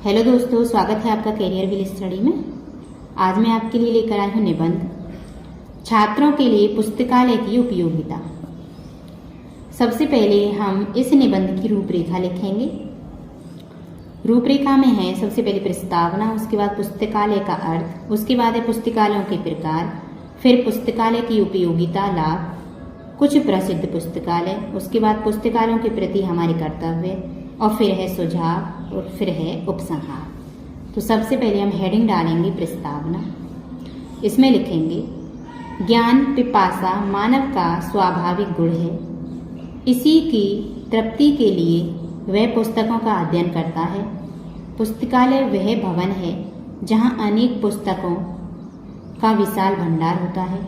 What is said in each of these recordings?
Hello दोस्तों, स्वागत है आपका कैरियर विल स्टडी में। आज मैं आपके लिए लेकर आई हूँ निबंध छात्रों के लिए पुस्तकालय की उपयोगिता। सबसे पहले हम इस निबंध की रूपरेखा लिखेंगे। रूपरेखा में है सबसे पहले प्रस्तावना, उसके बाद पुस्तकालय का अर्थ, उसके बाद है पुस्तकालयों के प्रकार, फिर पुस्तकालय की उपयोगिता, लाभ, कुछ प्रसिद्ध पुस्तकालय, उसके बाद पुस्तकालयों के प्रति हमारे कर्तव्य, और फिर है सुझाव और फिर है उपसंहार। तो सबसे पहले हम हेडिंग डालेंगे प्रस्तावना। इसमें लिखेंगे ज्ञान पिपासा मानव का स्वाभाविक गुण है। इसी की तृप्ति के लिए वह पुस्तकों का अध्ययन करता है। पुस्तकालय वह भवन है जहां अनेक पुस्तकों का विशाल भंडार होता है।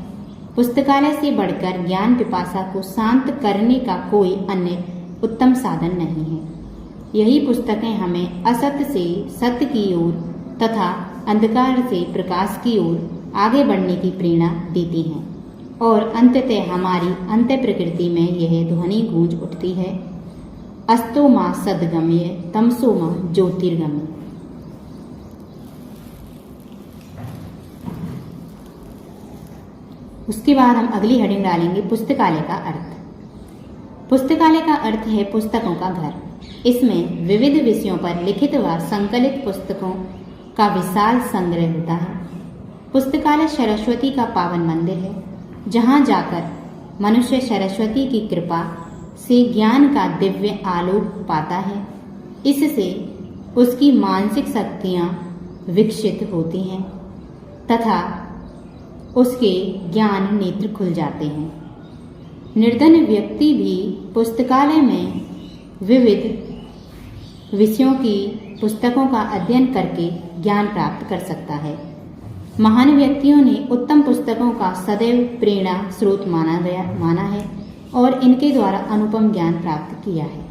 पुस्तकालय से बढ़कर ज्ञान पिपासा को शांत करने का कोई अन्य उत्तम साधन नहीं है। यही पुस्तकें हमें असत्य से सत्य की ओर तथा अंधकार से प्रकाश की ओर आगे बढ़ने की प्रेरणा देती हैं और अंततः हमारी अंत प्रकृति में यह ध्वनि गूंज उठती है, अस्तो मां सद्गम्य तमसो मां ज्योतिर्गम्य। उसके बाद हम अगली हेडिंग डालेंगे पुस्तकालय का अर्थ। पुस्तकालय का अर्थ है पुस्तकों का घर। इसमें विविध विषयों पर लिखित व संकलित पुस्तकों का विशाल संग्रह होता है। पुस्तकालय सरस्वती का पावन मंदिर है, जहां जाकर मनुष्य सरस्वती की कृपा से ज्ञान का दिव्य आलोक पाता है। इससे उसकी मानसिक शक्तियां विकसित होती हैं तथा उसके ज्ञान नेत्र खुल जाते हैं। निर्धन व्यक्ति भी पुस्तकालय में विविध विषयों की पुस्तकों का अध्ययन करके ज्ञान प्राप्त कर सकता है। महान व्यक्तियों ने उत्तम पुस्तकों का सदैव प्रेरणा स्रोत माना है और इनके द्वारा अनुपम ज्ञान प्राप्त किया है।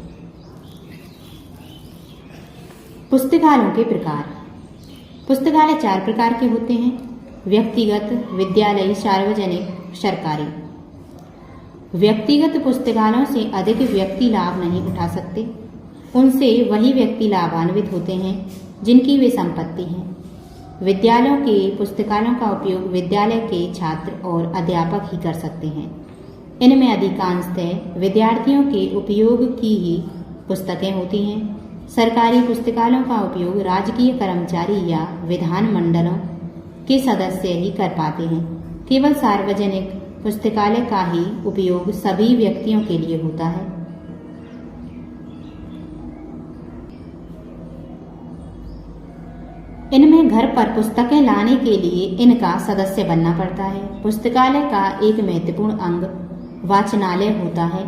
पुस्तकालयों के प्रकार। पुस्तकालय 4 प्रकार के होते हैं: व्यक्तिगत, विद्यालयी, सार्वजनिक, सरकारी। व्यक्तिगत पुस्तकालयों से अधिक व्यक्ति लाभ नहीं उठा सकते। उनसे वही व्यक्ति लाभान्वित होते हैं जिनकी वे संपत्ति है। विद्यालयों के पुस्तकालयों का उपयोग विद्यालय के छात्र और अध्यापक ही कर सकते हैं। इनमें अधिकांशतः विद्यार्थियों के उपयोग की ही पुस्तकें होती हैं। सरकारी पुस्तकालयों का उपयोग राजकीय कर्मचारी या विधान मंडलों के सदस्य ही कर पाते हैं। केवल सार्वजनिक पुस्तकालय का ही उपयोग सभी व्यक्तियों के लिए होता है। इनमें घर पर पुस्तकें लाने के लिए इनका सदस्य बनना पड़ता है। पुस्तकालय का एक महत्वपूर्ण अंग वाचनालय होता है,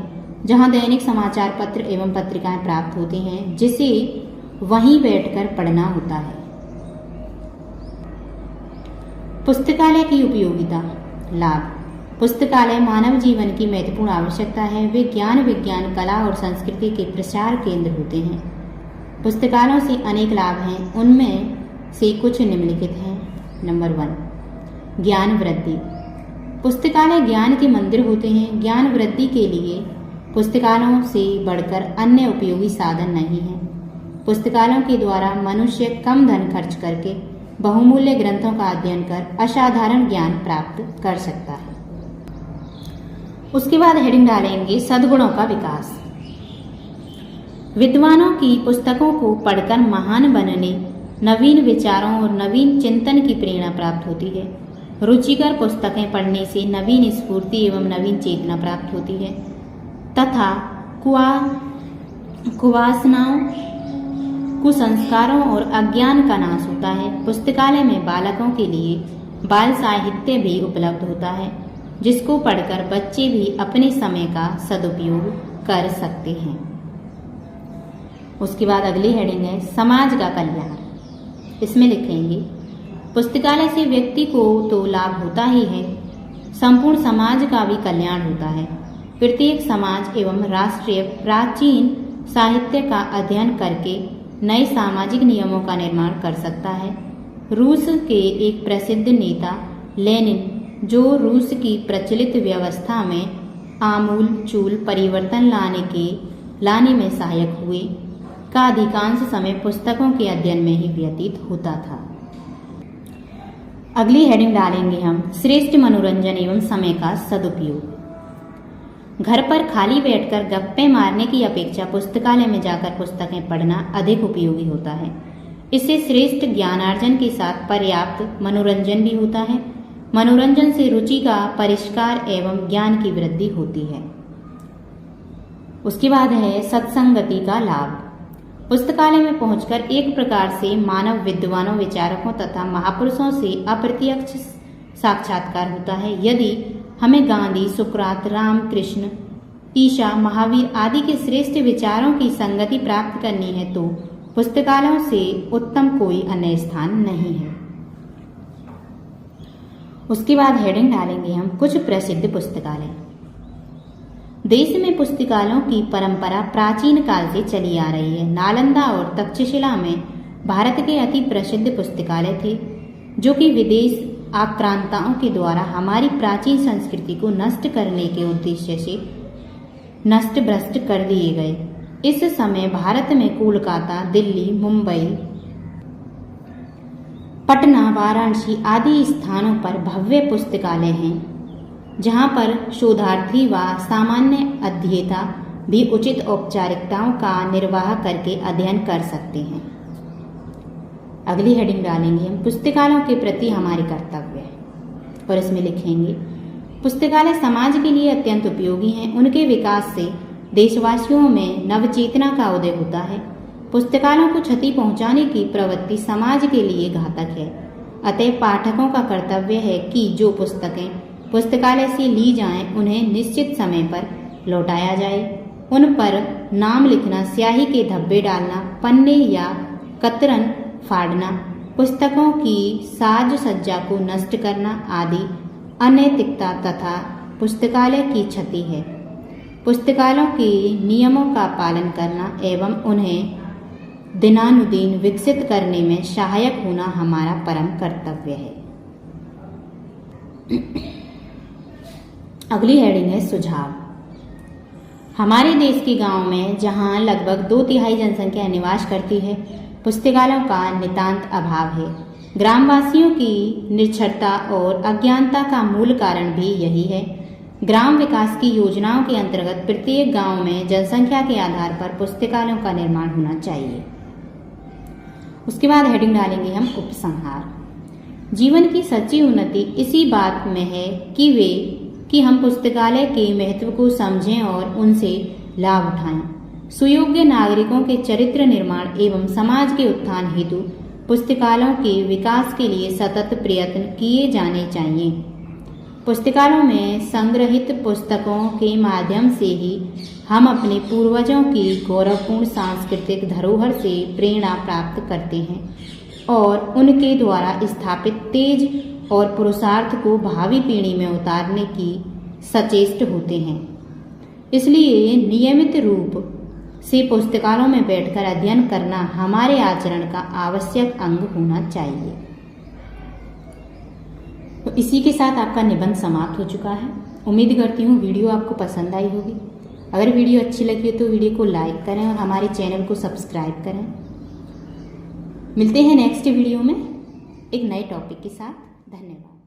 जहां दैनिक समाचार पत्र एवं पत्रिकाएं प्राप्त होती हैं, जिसे वहीं बैठकर पढ़ना होता है। पुस्तकालय की उपयोगिता, लाभ। पुस्तकालय मानव जीवन की महत्वपूर्ण आवश्यकता है। वे ज्ञान, विज्ञान, कला और संस्कृति के प्रसार केंद्र होते हैं। पुस्तकालयों से अनेक लाभ हैं, उनमें से कुछ निम्नलिखित हैं। नंबर 1, ज्ञान वृद्धि। पुस्तकालय ज्ञान के मंदिर होते हैं। ज्ञान वृद्धि के लिए पुस्तकालयों से बढ़कर अन्य उपयोगी साधन नहीं है। पुस्तकालयों के द्वारा मनुष्य कम धन खर्च करके बहुमूल्य ग्रंथों का अध्ययन कर असाधारण ज्ञान प्राप्त कर सकता है। उसके बाद हेडिंग डालेंगे सद्गुणों का विकास। विद्वानों की पुस्तकों को पढ़कर महान बनने, नवीन विचारों और नवीन चिंतन की प्रेरणा प्राप्त होती है। रुचिकर पुस्तकें पढ़ने से नवीन स्फूर्ति एवं नवीन चेतना प्राप्त होती है तथा कुवासनाओं, कुसंस्कारों और अज्ञान का नाश होता है। पुस्तकालय में बालकों के लिए बाल साहित्य भी उपलब्ध होता है, जिसको पढ़कर बच्चे भी अपने समय का सदुपयोग कर सकते हैं। उसके बाद अगली हेडिंग है समाज का कल्याण। इसमें लिखेंगे पुस्तकालय से व्यक्ति को तो लाभ होता ही है, संपूर्ण समाज का भी कल्याण होता है। प्रत्येक समाज एवं राष्ट्रीय प्राचीन साहित्य का अध्ययन करके नए सामाजिक नियमों का निर्माण कर सकता है। रूस के एक प्रसिद्ध नेता लेनिन, जो रूस की प्रचलित व्यवस्था में आमूल चूल परिवर्तन लाने में सहायक हुए, का अधिकांश समय पुस्तकों के अध्ययन में ही व्यतीत होता था। अगली हेडिंग डालेंगे हम श्रेष्ठ मनोरंजन एवं समय का सदुपयोग। घर पर खाली बैठकर गप्पे मारने की अपेक्षा पुस्तकालय में जाकर पुस्तकें पढ़ना अधिक उपयोगी होता है। इससे श्रेष्ठ ज्ञानार्जन के साथ पर्याप्त मनोरंजन भी होता है। मनोरंजन से रुचि का परिष्कार एवं ज्ञान की वृद्धि होती है। उसके बाद है सत्संगति का लाभ। पुस्तकालय में पहुंचकर एक प्रकार से मानव विद्वानों, विचारकों तथा महापुरुषों से अप्रत्यक्ष साक्षात्कार होता है। यदि हमें गांधी, सुकरात, रामकृष्ण, ईशा, महावीर आदि के श्रेष्ठ विचारों की संगति प्राप्त करनी है तो पुस्तकालयों से उत्तम कोई अन्य स्थान नहीं है। उसके बाद हेडिंग डालेंगे हम कुछ प्रसिद्ध पुस्तकालय। देश में पुस्तकालयों की परंपरा प्राचीन काल से चली आ रही है। नालंदा और तक्षशिला में भारत के अति प्रसिद्ध पुस्तकालय थे, जो कि विदेश आक्रांताओं के द्वारा हमारी प्राचीन संस्कृति को नष्ट करने के उद्देश्य से नष्ट भ्रष्ट कर दिए गए। इस समय भारत में कोलकाता, दिल्ली, मुंबई, पटना, वाराणसी आदि स्थानों पर भव्य पुस्तकालय हैं, जहां पर शोधार्थी व सामान्य अध्येता भी उचित औपचारिकताओं का निर्वाह करके अध्ययन कर सकते हैं। अगली हेडिंग डालेंगे हम पुस्तकालयों के प्रति हमारे कर्तव्य, और इसमें लिखेंगे पुस्तकालय समाज के लिए अत्यंत उपयोगी हैं। उनके विकास से देशवासियों में नवचेतना का उदय होता है। पुस्तकालयों को क्षति पहुंचाने की प्रवृत्ति समाज के लिए घातक है। अतः पाठकों का कर्तव्य है कि जो पुस्तकें पुस्तकालय से ली जाएं, उन्हें निश्चित समय पर लौटाया जाए। उन पर नाम लिखना, स्याही के धब्बे डालना, पन्ने या कतरन फाड़ना, पुस्तकों की साज सज्जा को नष्ट करना आदि अनैतिकता तथा पुस्तकालय की क्षति है। पुस्तकालयों के नियमों का पालन करना एवं उन्हें दिनानुदिन विकसित करने में सहायक होना हमारा परम कर्तव्य है। अगली हेडिंग है सुझाव। हमारे देश के गांव में जहां लगभग 2/3 जनसंख्या निवास करती है, पुस्तकालयों का नितांत अभाव है। ग्रामवासियों की निरक्षरता और अज्ञानता का मूल कारण भी यही है। ग्राम विकास की योजनाओं के अंतर्गत प्रत्येक गांव में जनसंख्या के आधार पर पुस्तकालयों का निर्माण होना चाहिए। उसके बाद हेडिंग डालेंगे हम उपसंहार। जीवन की सच्ची उन्नति इसी बात में है कि हम पुस्तकालय के महत्व को समझें और उनसे लाभ उठाएं। सुयोग्य नागरिकों के चरित्र निर्माण एवं समाज के उत्थान हेतु पुस्तकालयों के विकास के लिए सतत प्रयत्न किए जाने चाहिए। पुस्तकालयों में संग्रहित पुस्तकों के माध्यम से ही हम अपने पूर्वजों की गौरवपूर्ण सांस्कृतिक धरोहर से प्रेरणा प्राप्त करते हैं और उनके द्वारा स्थापित तेज और पुरुषार्थ को भावी पीढ़ी में उतारने की सचेष्ट होते हैं। इसलिए नियमित रूप से पुस्तकालयों में बैठकर अध्ययन करना हमारे आचरण का आवश्यक अंग होना चाहिए। तो इसी के साथ आपका निबंध समाप्त हो चुका है। उम्मीद करती हूँ वीडियो आपको पसंद आई होगी। अगर वीडियो अच्छी लगी हो तो वीडियो को लाइक करें और हमारे चैनल को सब्सक्राइब करें। मिलते हैं नेक्स्ट वीडियो में एक नए टॉपिक के साथ। धन्यवाद।